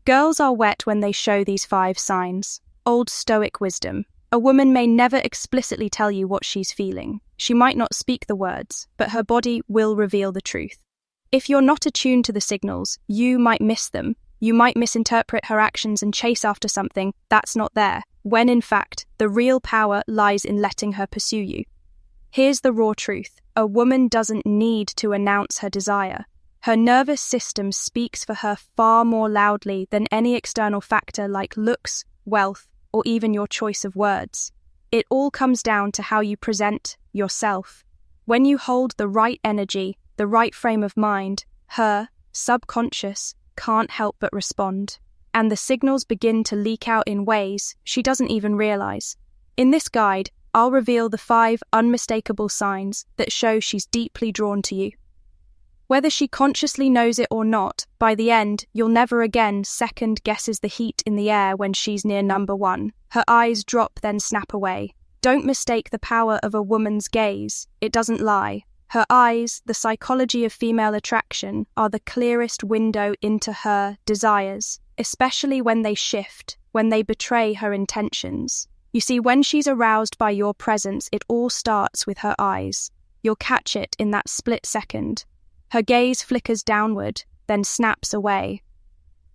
Girls are wet when they show these 5 signs. Old stoic wisdom. A woman may never explicitly tell you what she's feeling. She might not speak the words, but her body will reveal the truth. If you're not attuned to the signals, you might miss them. You might misinterpret her actions and chase after something that's not there, when in fact, the real power lies in letting her pursue you. Here's the raw truth. A woman doesn't need to announce her desire. Her nervous system speaks for her far more loudly than any external factor like looks, wealth, or even your choice of words. It all comes down to how you present yourself. When you hold the right energy, the right frame of mind, her subconscious can't help but respond, and the signals begin to leak out in ways she doesn't even realize. In this guide, I'll reveal the 5 unmistakable signs that show she's deeply drawn to you. Whether she consciously knows it or not, by the end, you'll never again second guesses the heat in the air when she's near number 1. Her eyes drop, then snap away. Don't mistake the power of a woman's gaze. It doesn't lie. Her eyes, the psychology of female attraction, are the clearest window into her desires, especially when they shift, when they betray her intentions. You see, when she's aroused by your presence, it all starts with her eyes. You'll catch it in that split second. Her gaze flickers downward, then snaps away.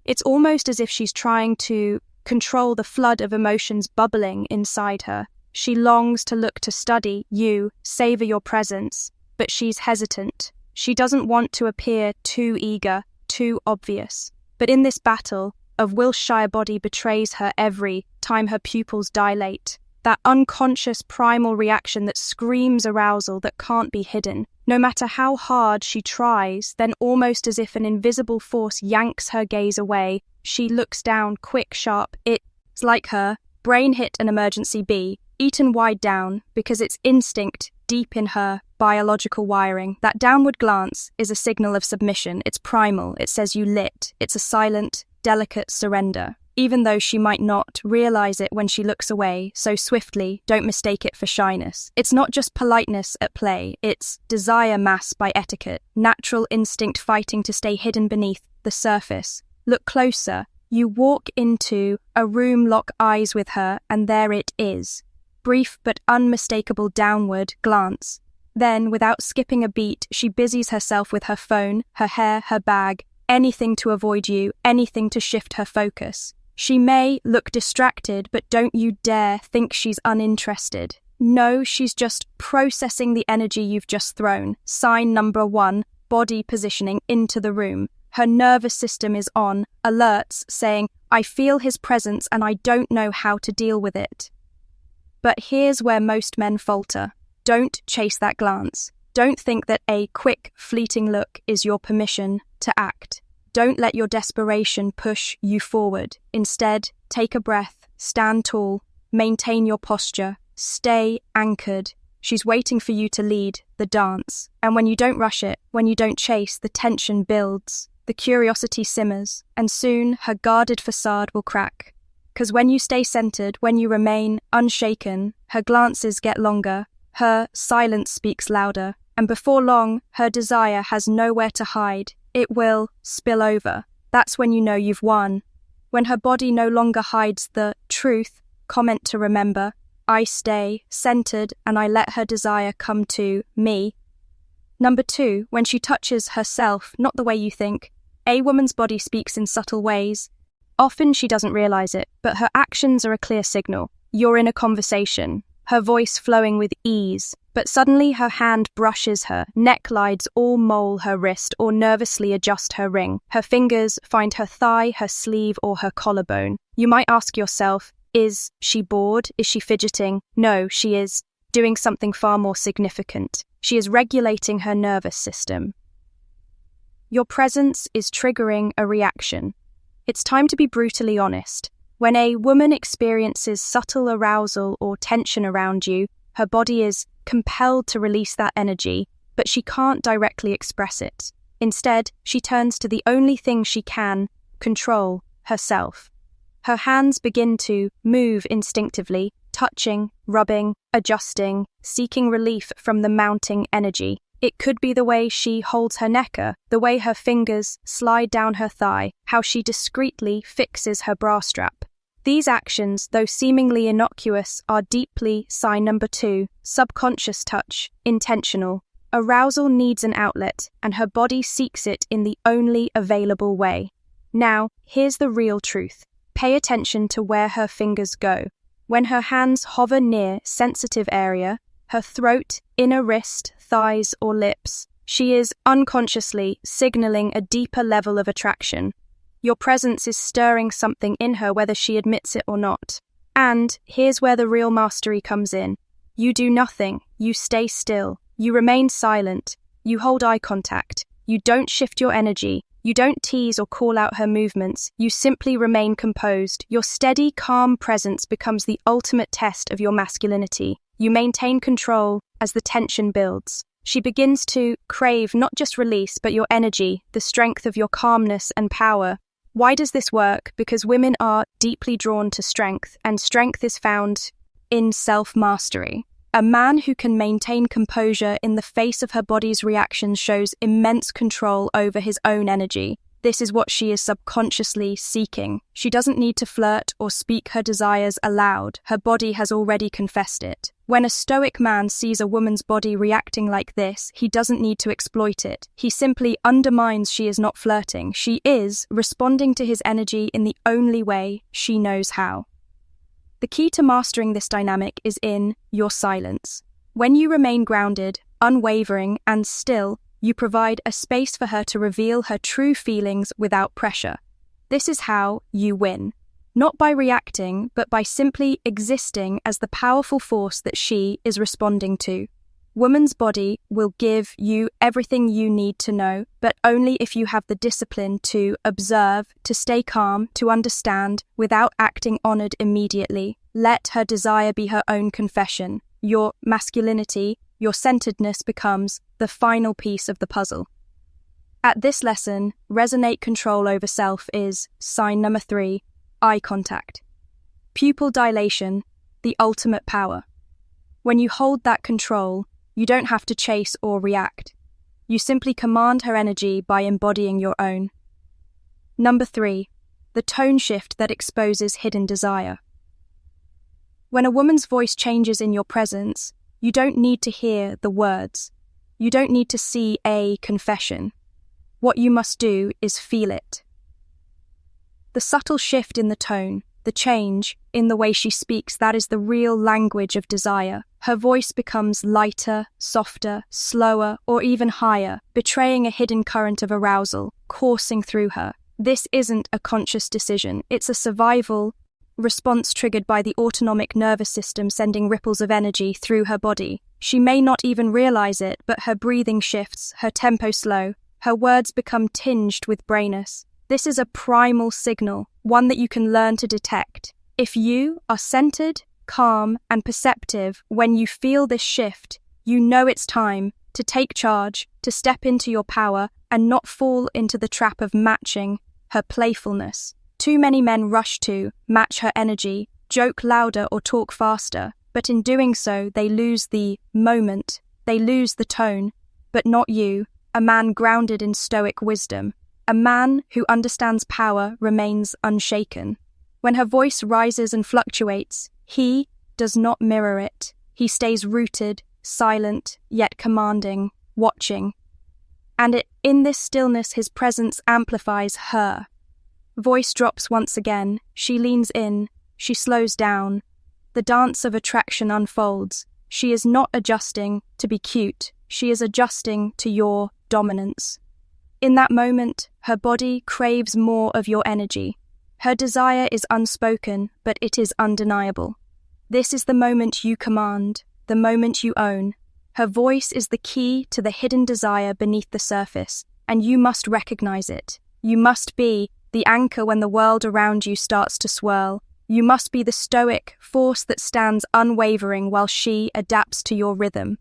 It's almost as if she's trying to control the flood of emotions bubbling inside her. She longs to look to study you, savor your presence, but she's hesitant. She doesn't want to appear too eager, too obvious. But in this battle, a Wilshire body betrays her every time her pupils dilate. That unconscious primal reaction that screams arousal that can't be hidden. No matter how hard she tries, then almost as if an invisible force yanks her gaze away, she looks down, quick, sharp. It's like her brain hit an emergency bee, eaten wide down, because it's instinct deep in her biological wiring. That downward glance is a signal of submission. It's primal. It says you lit. It's a silent, delicate surrender. Even though she might not realize it when she looks away so swiftly, don't mistake it for shyness. It's not just politeness at play, it's desire masked by etiquette, natural instinct fighting to stay hidden beneath the surface. Look closer. You walk into a room, lock eyes with her, and there it is. Brief but unmistakable downward glance. Then, without skipping a beat, she busies herself with her phone, her hair, her bag, anything to avoid you, anything to shift her focus. She may look distracted, but don't you dare think she's uninterested. No, she's just processing the energy you've just thrown. Sign number 1, body positioning into the room. Her nervous system is on, alerts saying, I feel his presence and I don't know how to deal with it. But here's where most men falter. Don't chase that glance. Don't think that a quick, fleeting look is your permission to act. Don't let your desperation push you forward. Instead, take a breath, stand tall, maintain your posture, stay anchored. She's waiting for you to lead the dance. And when you don't rush it, when you don't chase, the tension builds, the curiosity simmers, and soon her guarded facade will crack. 'Cause when you stay centered, when you remain unshaken, her glances get longer, her silence speaks louder, and before long, her desire has nowhere to hide. It will spill over. That's when you know you've won. When her body no longer hides the truth, comment to remember, I stay centered and I let her desire come to me. Number 2, when she touches herself, not the way you think. A woman's body speaks in subtle ways. Often she doesn't realize it, but her actions are a clear signal. You're in a conversation, her voice flowing with ease, but suddenly her hand brushes her, neck lides all mole her wrist or nervously adjust her ring. Her fingers find her thigh, her sleeve, or her collarbone. You might ask yourself, is she bored? Is she fidgeting? No, she is doing something far more significant. She is regulating her nervous system. Your presence is triggering a reaction. It's time to be brutally honest. When a woman experiences subtle arousal or tension around you, her body is compelled to release that energy, but she can't directly express it. Instead, she turns to the only thing she can control, herself. Her hands begin to move instinctively, touching, rubbing, adjusting, seeking relief from the mounting energy. It could be the way she holds her necker, the way her fingers slide down her thigh, how she discreetly fixes her bra strap. These actions, though seemingly innocuous, are deeply sign number 2, subconscious touch, intentional. Arousal needs an outlet, and her body seeks it in the only available way. Now, here's the real truth. Pay attention to where her fingers go. When her hands hover near sensitive area, her throat, inner wrist, thighs, or lips, she is unconsciously signaling a deeper level of attraction. Your presence is stirring something in her whether she admits it or not. And here's where the real mastery comes in. You do nothing, you stay still, you remain silent, you hold eye contact, you don't shift your energy, you don't tease or call out her movements, you simply remain composed. Your steady, calm presence becomes the ultimate test of your masculinity. You maintain control as the tension builds. She begins to crave not just release, but your energy, the strength of your calmness and power. Why does this work? Because women are deeply drawn to strength, and strength is found in self-mastery. A man who can maintain composure in the face of her body's reactions shows immense control over his own energy. This is what she is subconsciously seeking. She doesn't need to flirt or speak her desires aloud. Her body has already confessed it. When a stoic man sees a woman's body reacting like this, he doesn't need to exploit it. He simply undermines she is not flirting. She is responding to his energy in the only way she knows how. The key to mastering this dynamic is in your silence. When you remain grounded, unwavering, and still, you provide a space for her to reveal her true feelings without pressure. This is how you win. Not by reacting, but by simply existing as the powerful force that she is responding to. Woman's body will give you everything you need to know, but only if you have the discipline to observe, to stay calm, to understand, without acting honored immediately. Let her desire be her own confession. Your masculinity, your centeredness becomes the final piece of the puzzle. At this lesson, resonate control over self is sign number 3, eye contact. Pupil dilation, the ultimate power. When you hold that control, you don't have to chase or react. You simply command her energy by embodying your own. Number 3, the tone shift that exposes hidden desire. When a woman's voice changes in your presence, you don't need to hear the words. You don't need to see a confession. What you must do is feel it. The subtle shift in the tone, the change in the way she speaks, that is the real language of desire. Her voice becomes lighter, softer, slower, or even higher, betraying a hidden current of arousal coursing through her. This isn't a conscious decision. It's a survival response triggered by the autonomic nervous system sending ripples of energy through her body. She may not even realize it, but her breathing shifts, her tempo slow, her words become tinged with brainness. This is a primal signal, one that you can learn to detect. If you are centered, calm, and perceptive when you feel this shift, you know it's time to take charge, to step into your power, and not fall into the trap of matching her playfulness. Too many men rush to match her energy, joke louder or talk faster, but in doing so they lose the moment, they lose the tone, but not you, a man grounded in stoic wisdom. A man who understands power remains unshaken. When her voice rises and fluctuates, he does not mirror it. He stays rooted, silent, yet commanding, watching. And in this stillness his presence amplifies her. Voice drops once again, she leans in, she slows down. The dance of attraction unfolds. She is not adjusting to be cute, she is adjusting to your dominance. In that moment, her body craves more of your energy. Her desire is unspoken, but it is undeniable. This is the moment you command, the moment you own. Her voice is the key to the hidden desire beneath the surface, and you must recognize it. You must be the anchor when the world around you starts to swirl. You must be the stoic force that stands unwavering while she adapts to your rhythm.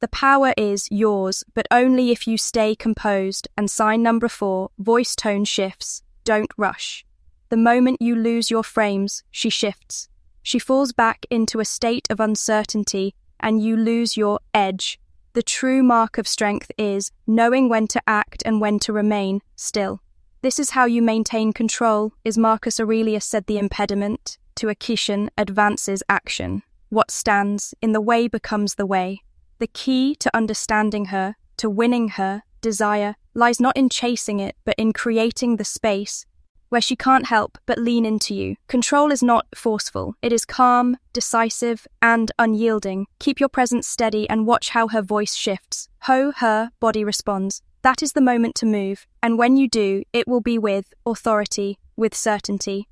The power is yours, but only if you stay composed. And sign number 4, voice tone shifts. Don't rush. The moment you lose your frames, she shifts. She falls back into a state of uncertainty, and you lose your edge. The true mark of strength is knowing when to act and when to remain still. This is how you maintain control, as Marcus Aurelius said. The impediment to action advances action. What stands in the way becomes the way. The key to understanding her, to winning her desire, lies not in chasing it, but in creating the space where she can't help but lean into you. Control is not forceful. It is calm, decisive, and unyielding. Keep your presence steady and watch how her voice shifts. Her body responds. That is the moment to move, and when you do, it will be with authority, with certainty.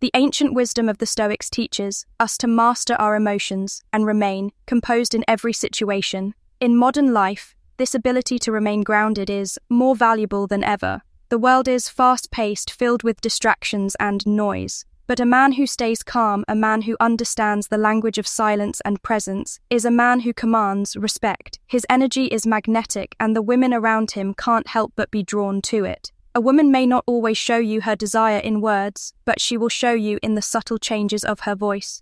The ancient wisdom of the Stoics teaches us to master our emotions and remain composed in every situation. In modern life, this ability to remain grounded is more valuable than ever. The world is fast-paced, filled with distractions and noise. But a man who stays calm, a man who understands the language of silence and presence, is a man who commands respect. His energy is magnetic, and the women around him can't help but be drawn to it. A woman may not always show you her desire in words, but she will show you in the subtle changes of her voice.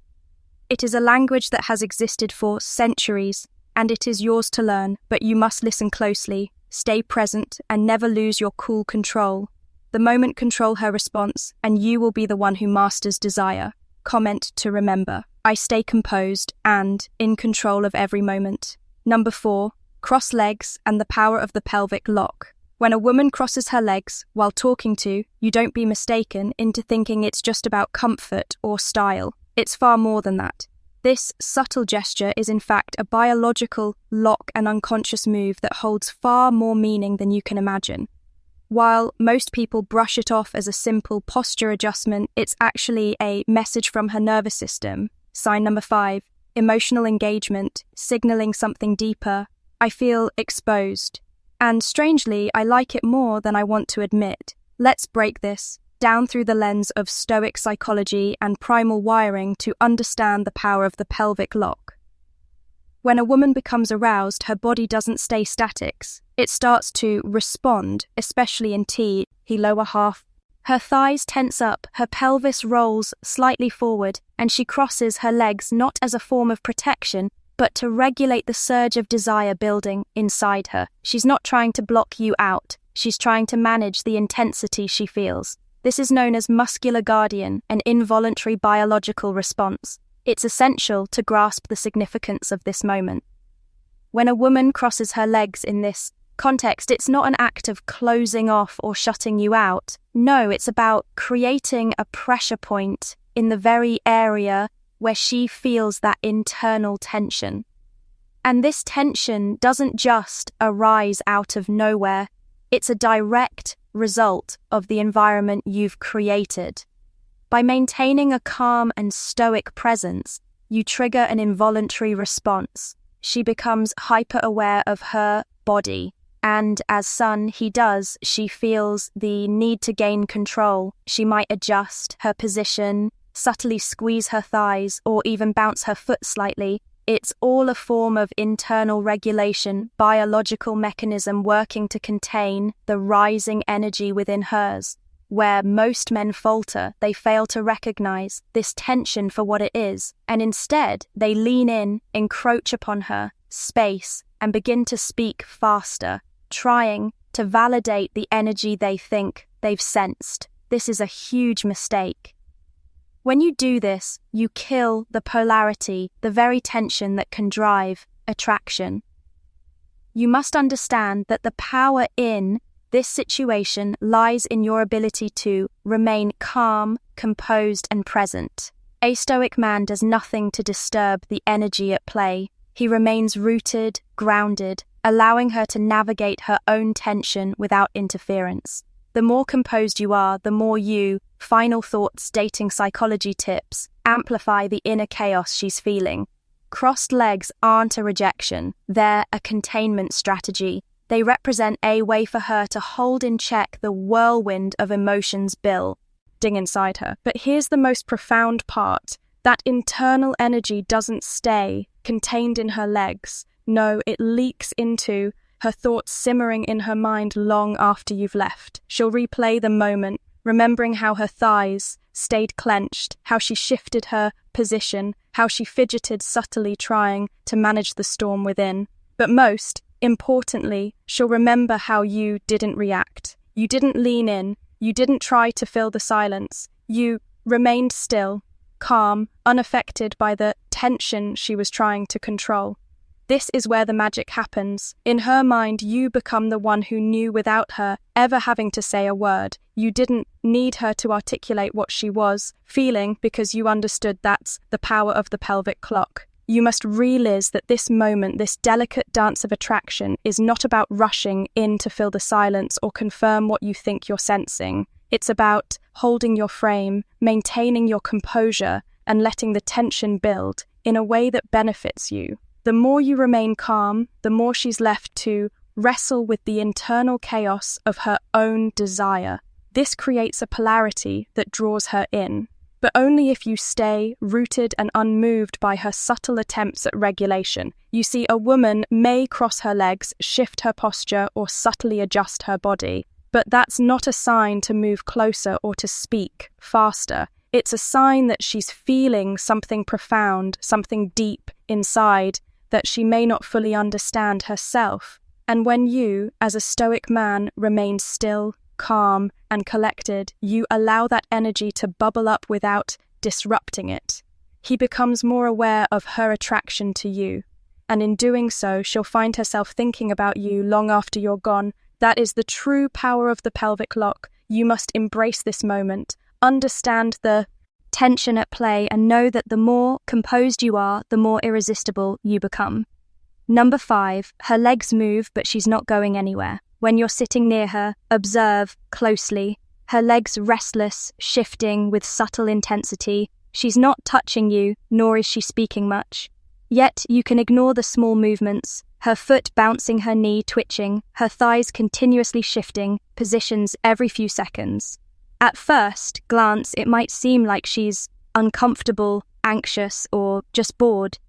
It is a language that has existed for centuries, and it is yours to learn, but you must listen closely. Stay present and never lose your cool control. The moment control her response, and you will be the one who masters desire. Comment to remember. I stay composed and in control of every moment. Number 4, cross legs and the power of the pelvic lock. When a woman crosses her legs while talking to you, don't be mistaken into thinking it's just about comfort or style. It's far more than that. This subtle gesture is in fact a biological lock and unconscious move that holds far more meaning than you can imagine. While most people brush it off as a simple posture adjustment, it's actually a message from her nervous system. Sign number 5, emotional engagement, signaling something deeper. I feel exposed. And strangely, I like it more than I want to admit. Let's break this down through the lens of Stoic psychology and primal wiring to understand the power of the pelvic lock. When a woman becomes aroused, her body doesn't stay static. It starts to respond, especially in the lower half. Her thighs tense up, her pelvis rolls slightly forward, and she crosses her legs not as a form of protection, but to regulate the surge of desire building inside her. She's not trying to block you out. She's trying to manage the intensity she feels. This is known as muscular guardian, an involuntary biological response. It's essential to grasp the significance of this moment. When a woman crosses her legs in this context, it's not an act of closing off or shutting you out. No, it's about creating a pressure point in the very area where she feels that internal tension. And this tension doesn't just arise out of nowhere. It's a direct result of the environment you've created. By maintaining a calm and stoic presence, you trigger an involuntary response. She becomes hyper-aware of her body, and as she feels the need to gain control. She might adjust her position, subtly squeeze her thighs, or even bounce her foot slightly. It's all a form of internal regulation, biological mechanism working to contain the rising energy within hers. Where most men falter, they fail to recognize this tension for what it is, and instead they lean in, encroach upon her space, and begin to speak faster, trying to validate the energy they think they've sensed. This is a huge mistake. When you do this, you kill the polarity, the very tension that can drive attraction. You must understand that the power in this situation lies in your ability to remain calm, composed, and present. A stoic man does nothing to disturb the energy at play. He remains rooted, grounded, allowing her to navigate her own tension without interference. The more composed you are, the more you, final thoughts, dating psychology tips, amplify the inner chaos she's feeling. Crossed legs aren't a rejection, they're a containment strategy. They represent a way for her to hold in check the whirlwind of emotions building inside her. But here's the most profound part. That internal energy doesn't stay contained in her legs. No, it leaks into her thoughts simmering in her mind long after you've left. She'll replay the moment, remembering how her thighs stayed clenched, how she shifted her position, how she fidgeted subtly trying to manage the storm within. But most importantly, she'll remember how you didn't react. You didn't lean in. You didn't try to fill the silence. You remained still, calm, unaffected by the tension she was trying to control. This is where the magic happens. In her mind, you become the one who knew without her ever having to say a word. You didn't need her to articulate what she was feeling because you understood that's the power of the pelvic clock. You must realize that this moment, this delicate dance of attraction, is not about rushing in to fill the silence or confirm what you think you're sensing. It's about holding your frame, maintaining your composure, and letting the tension build in a way that benefits you. The more you remain calm, the more she's left to wrestle with the internal chaos of her own desire. This creates a polarity that draws her in, but only if you stay rooted and unmoved by her subtle attempts at regulation. You see, a woman may cross her legs, shift her posture, or subtly adjust her body, but that's not a sign to move closer or to speak faster. It's a sign that she's feeling something profound, something deep inside that she may not fully understand herself. And when you, as a stoic man, remain still, calm, and collected, you allow that energy to bubble up without disrupting it. He becomes more aware of her attraction to you, and in doing so, she'll find herself thinking about you long after you're gone. That is the true power of the pelvic lock. You must embrace this moment, understand the tension at play, and know that the more composed you are, the more irresistible you become. Number 5, her legs move, but she's not going anywhere. When you're sitting near her, observe closely. Her legs restless, shifting with subtle intensity. She's not touching you, nor is she speaking much. Yet you can ignore the small movements, her foot bouncing her knee, twitching, her thighs continuously shifting, positions every few seconds. At first glance, it might seem like she's uncomfortable, anxious, or just bored.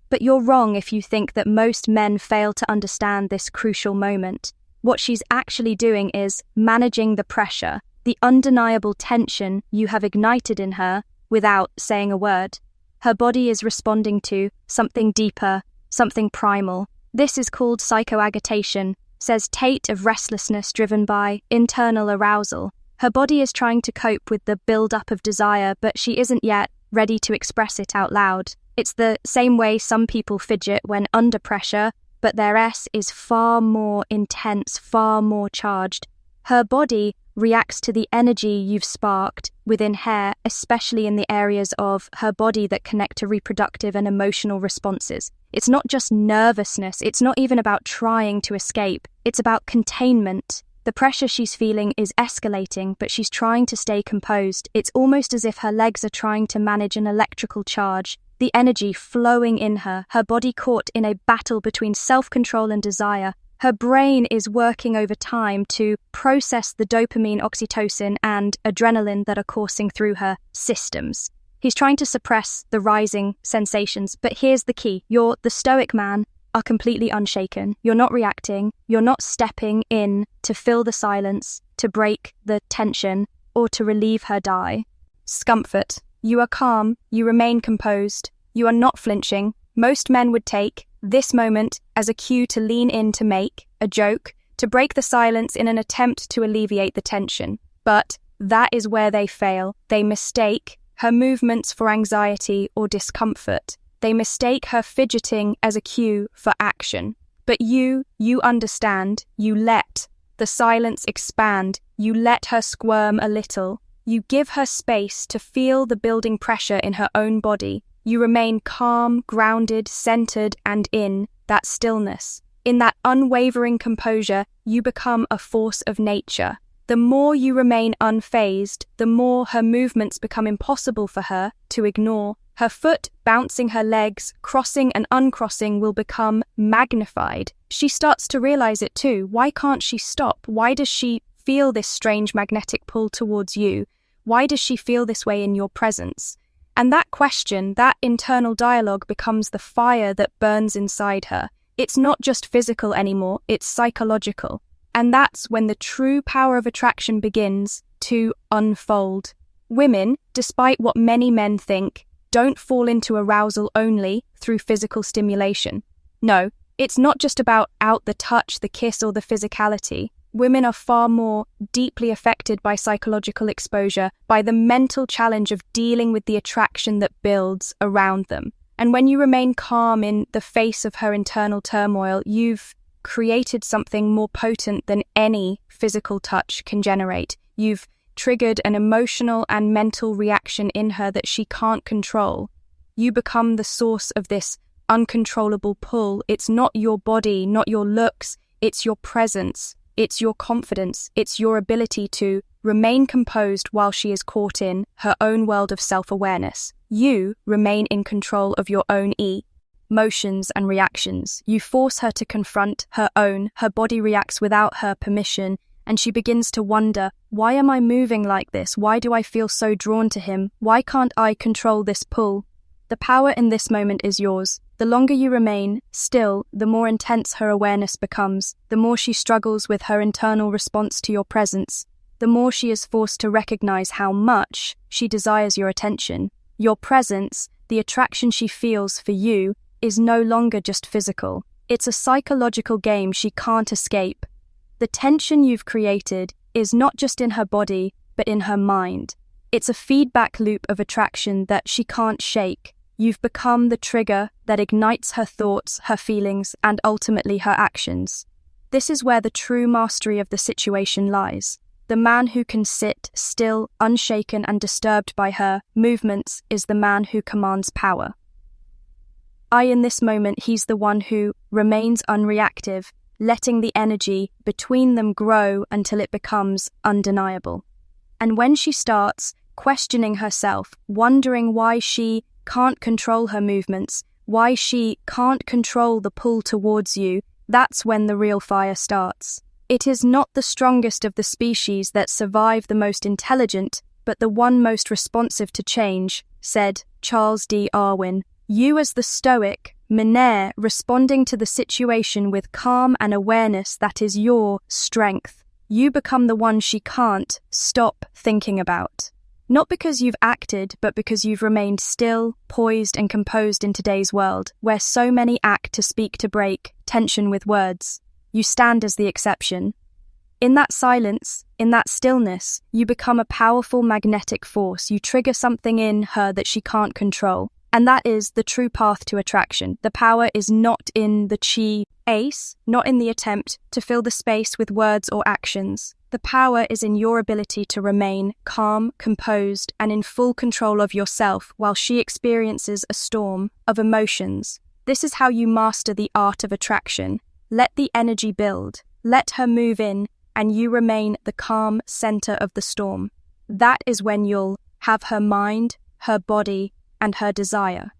But you're wrong if you think that most men fail to understand this crucial moment. What she's actually doing is managing the pressure, the undeniable tension you have ignited in her without saying a word. Her body is responding to something deeper, something primal. This is called psychoagitation, says Tate of restlessness driven by internal arousal. Her body is trying to cope with the build-up of desire, but she isn't yet ready to express it out loud. It's the same way some people fidget when under pressure, but their S is far more intense, far more charged. Her body reacts to the energy you've sparked within her, especially in the areas of her body that connect to reproductive and emotional responses. It's not just nervousness, it's not even about trying to escape, it's about containment. The pressure she's feeling is escalating, but she's trying to stay composed. It's almost as if her legs are trying to manage an electrical charge, the energy flowing in her, her body caught in a battle between self-control and desire. Her brain is working over time to process the dopamine, oxytocin, and adrenaline that are coursing through her systems. He's trying to suppress the rising sensations, but here's the key. You're the stoic man, are completely unshaken. You're not reacting. You're not stepping in to fill the silence, to break the tension, or to relieve her die. Scomfort. You are calm. You remain composed. You are not flinching. Most men would take this moment as a cue to lean in, to make a joke, to break the silence in an attempt to alleviate the tension. But that is where they fail. They mistake her movements for anxiety or discomfort. They mistake her fidgeting as a cue for action. But you understand. You let the silence expand. You let her squirm a little. You give her space to feel the building pressure in her own body. You remain calm, grounded, centered, and in that stillness. In that unwavering composure, you become a force of nature. The more you remain unfazed, the more her movements become impossible for her to ignore. Her foot bouncing her legs, crossing and uncrossing, will become magnified. She starts to realize it too. Why can't she stop? Why does she feel this strange magnetic pull towards you? Why does she feel this way in your presence? And that question, that internal dialogue, becomes the fire that burns inside her. It's not just physical anymore, it's psychological. And that's when the true power of attraction begins to unfold. Women, despite what many men think, don't fall into arousal only through physical stimulation. No, It's not just about the touch, the kiss, or the physicality. Women are far more deeply affected by psychological exposure, by the mental challenge of dealing with the attraction that builds around them. And when you remain calm in the face of her internal turmoil, you've created something more potent than any physical touch can generate. You've triggered an emotional and mental reaction in her that she can't control. You become the source of this uncontrollable pull. It's not your body, not your looks, it's your presence. It's your confidence, it's your ability to remain composed while she is caught in her own world of self-awareness. You remain in control of your own emotions and reactions. You force her to confront her body reacts without her permission, and she begins to wonder, why am I moving like this? Why do I feel so drawn to him? Why can't I control this pull? The power in this moment is yours. The longer you remain still, the more intense her awareness becomes, the more she struggles with her internal response to your presence, the more she is forced to recognize how much she desires your attention. Your presence, the attraction she feels for you, is no longer just physical. It's a psychological game she can't escape. The tension you've created is not just in her body, but in her mind. It's a feedback loop of attraction that she can't shake. You've become the trigger that ignites her thoughts, her feelings, and ultimately her actions. This is where the true mastery of the situation lies. The man who can sit still, unshaken, and disturbed by her movements is the man who commands power. In this moment, he's the one who remains unreactive, letting the energy between them grow until it becomes undeniable. And when she starts questioning herself, wondering why she can't control her movements, why she can't control the pull towards you, that's when the real fire starts. It is not the strongest of the species that survive the most intelligent, but the one most responsive to change, said Charles D. Darwin. You as the stoic, Menaire, responding to the situation with calm and awareness, that is your strength. You become the one she can't stop thinking about. Not because you've acted, but because you've remained still, poised, and composed in today's world, where so many act to speak to break tension with words. You stand as the exception. In that silence, in that stillness, you become a powerful magnetic force. You trigger something in her that she can't control. And that is the true path to attraction. The power is not in the chase, not in the attempt to fill the space with words or actions. The power is in your ability to remain calm, composed, and in full control of yourself while she experiences a storm of emotions. This is how you master the art of attraction. Let the energy build. Let her move in, and you remain the calm center of the storm. That is when you'll have her mind, her body, and her desire.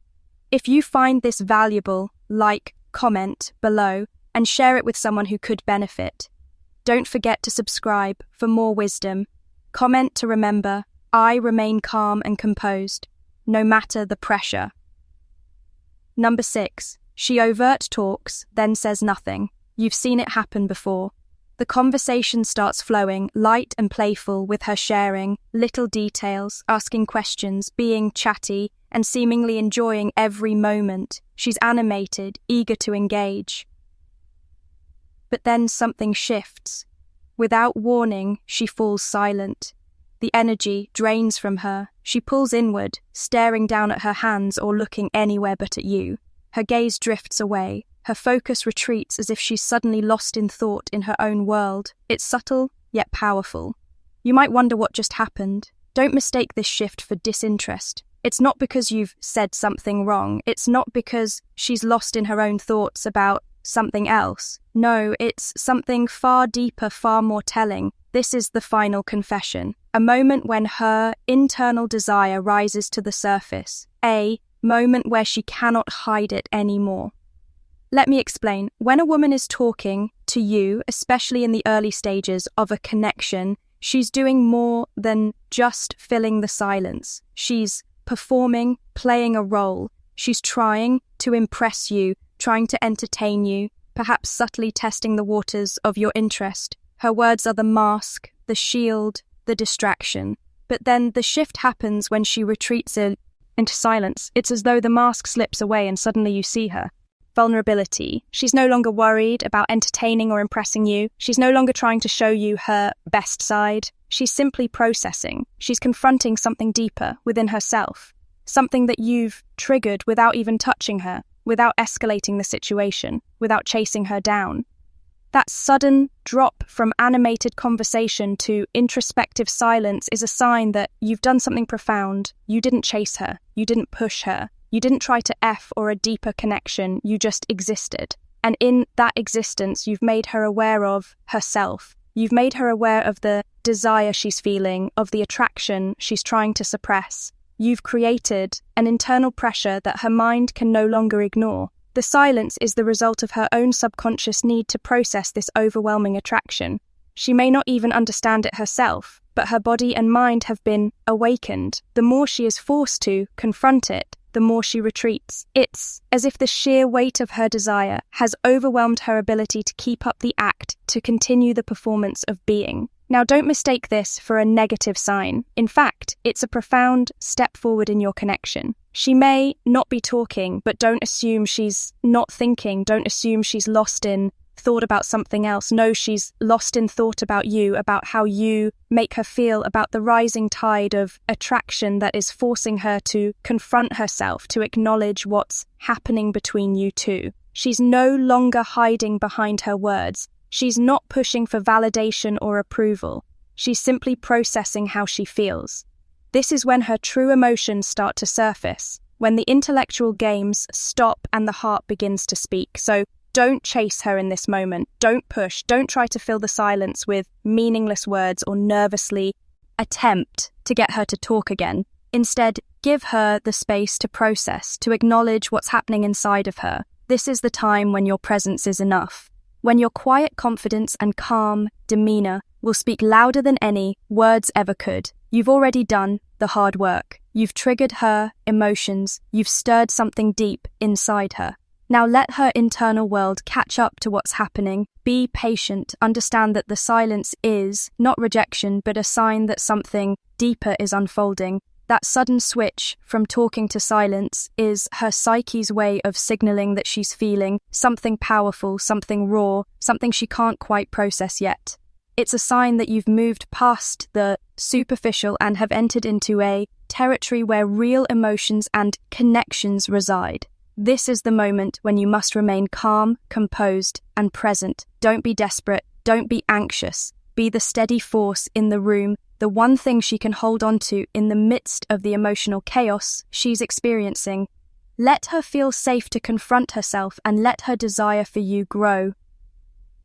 If you find this valuable, comment below and share it with someone who could benefit. Don't forget to subscribe for more wisdom. Comment to remember, I remain calm and composed, no matter the pressure. Number 6. She overt talks, then says nothing. You've seen it happen before. The conversation starts flowing, light and playful, with her sharing little details, asking questions, being chatty, and seemingly enjoying every moment. She's animated, eager to engage. But then something shifts. Without warning, she falls silent. The energy drains from her. She pulls inward, staring down at her hands or looking anywhere but at you. Her gaze drifts away. Her focus retreats as if she's suddenly lost in thought in her own world. It's subtle, yet powerful. You might wonder what just happened. Don't mistake this shift for disinterest. It's not because you've said something wrong. It's not because she's lost in her own thoughts about something else. No, it's something far deeper, far more telling. This is the final confession. A moment when her internal desire rises to the surface. A moment where she cannot hide it anymore. Let me explain. When a woman is talking to you, especially in the early stages of a connection, she's doing more than just filling the silence. She's performing, playing a role. She's trying to impress you, trying to entertain you, perhaps subtly testing the waters of your interest. Her words are the mask, the shield, the distraction. But then the shift happens when she retreats into silence. It's as though the mask slips away and suddenly you see her. vulnerability. She's no longer worried about entertaining or impressing you. She's no longer trying to show you her best side. She's simply processing. She's confronting something deeper within herself, something that you've triggered without even touching her, without escalating the situation, without chasing her down. That sudden drop from animated conversation to introspective silence is a sign that you've done something profound. You didn't chase her. You didn't push her. You didn't try to or a deeper connection. You just existed. And in that existence, you've made her aware of herself. You've made her aware of the desire she's feeling, of the attraction she's trying to suppress. You've created an internal pressure that her mind can no longer ignore. The silence is the result of her own subconscious need to process this overwhelming attraction. She may not even understand it herself, but her body and mind have been awakened. The more she is forced to confront it, the more she retreats. It's as if the sheer weight of her desire has overwhelmed her ability to keep up the act, to continue the performance of being. Now, don't mistake this for a negative sign. In fact, it's a profound step forward in your connection. She may not be talking, but don't assume she's not thinking. Don't assume she's lost in thought about something else. No, she's lost in thought about you, about how you make her feel, about the rising tide of attraction that is forcing her to confront herself, to acknowledge what's happening between you two. She's no longer hiding behind her words. She's not pushing for validation or approval. She's simply processing how she feels. This is when her true emotions start to surface, when the intellectual games stop and the heart begins to speak. So don't chase her in this moment. Don't push. Don't try to fill the silence with meaningless words or nervously attempt to get her to talk again. Instead, give her the space to process, to acknowledge what's happening inside of her. This is the time when your presence is enough, when your quiet confidence and calm demeanor will speak louder than any words ever could. You've already done the hard work. You've triggered her emotions. You've stirred something deep inside her. Now let her internal world catch up to what's happening. Be patient. Understand that the silence is not rejection, but a sign that something deeper is unfolding. That sudden switch from talking to silence is her psyche's way of signaling that she's feeling something powerful, something raw, something she can't quite process yet. It's a sign that you've moved past the superficial and have entered into a territory where real emotions and connections reside. This is the moment when you must remain calm, composed, and present. Don't be desperate. Don't be anxious. Be the steady force in the room, the one thing she can hold on to in the midst of the emotional chaos she's experiencing. Let her feel safe to confront herself and let her desire for you grow.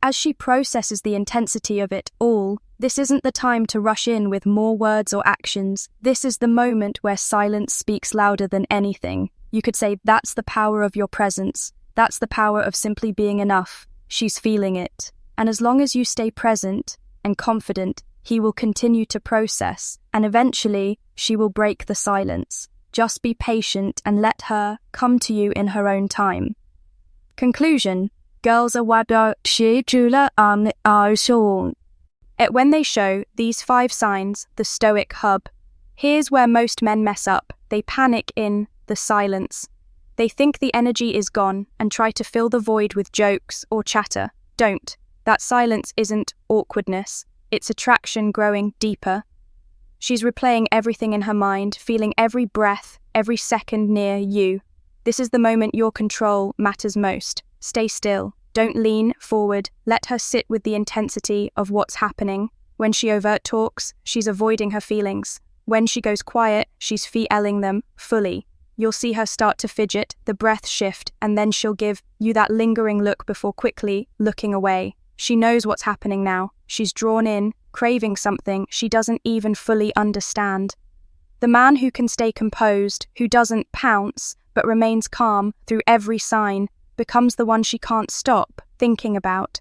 As she processes the intensity of it all, this isn't the time to rush in with more words or actions. This is the moment where silence speaks louder than anything. You could say that's the power of your presence. That's the power of simply being enough. She's feeling it. And as long as you stay present and confident, he will continue to process, and eventually she will break the silence. Just be patient and let her come to you in her own time. Conclusion. Girls are when they show these 5 signs, the stoic hub. Here's where most men mess up. They panic in the silence. They think the energy is gone and try to fill the void with jokes or chatter. Don't. That silence isn't awkwardness. It's attraction growing deeper. She's replaying everything in her mind, feeling every breath, every second near you. This is the moment your control matters most. Stay still. Don't lean forward. Let her sit with the intensity of what's happening. When she overt talks, she's avoiding her feelings. When she goes quiet, she's feeling them fully. You'll see her start to fidget, the breath shift, and then she'll give you that lingering look before quickly looking away. She knows what's happening now. She's drawn in, craving something she doesn't even fully understand. The man who can stay composed, who doesn't pounce, but remains calm through every sign, becomes the one she can't stop thinking about.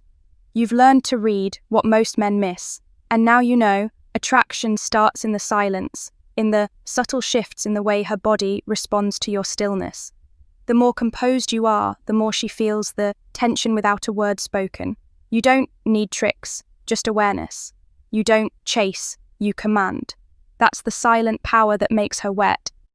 You've learned to read what most men miss, and now you know attraction starts in the silence, in the subtle shifts in the way her body responds to your stillness. The more composed you are, the more she feels the tension without a word spoken. You don't need tricks, just awareness. You don't chase, you command. That's the silent power that makes her wet.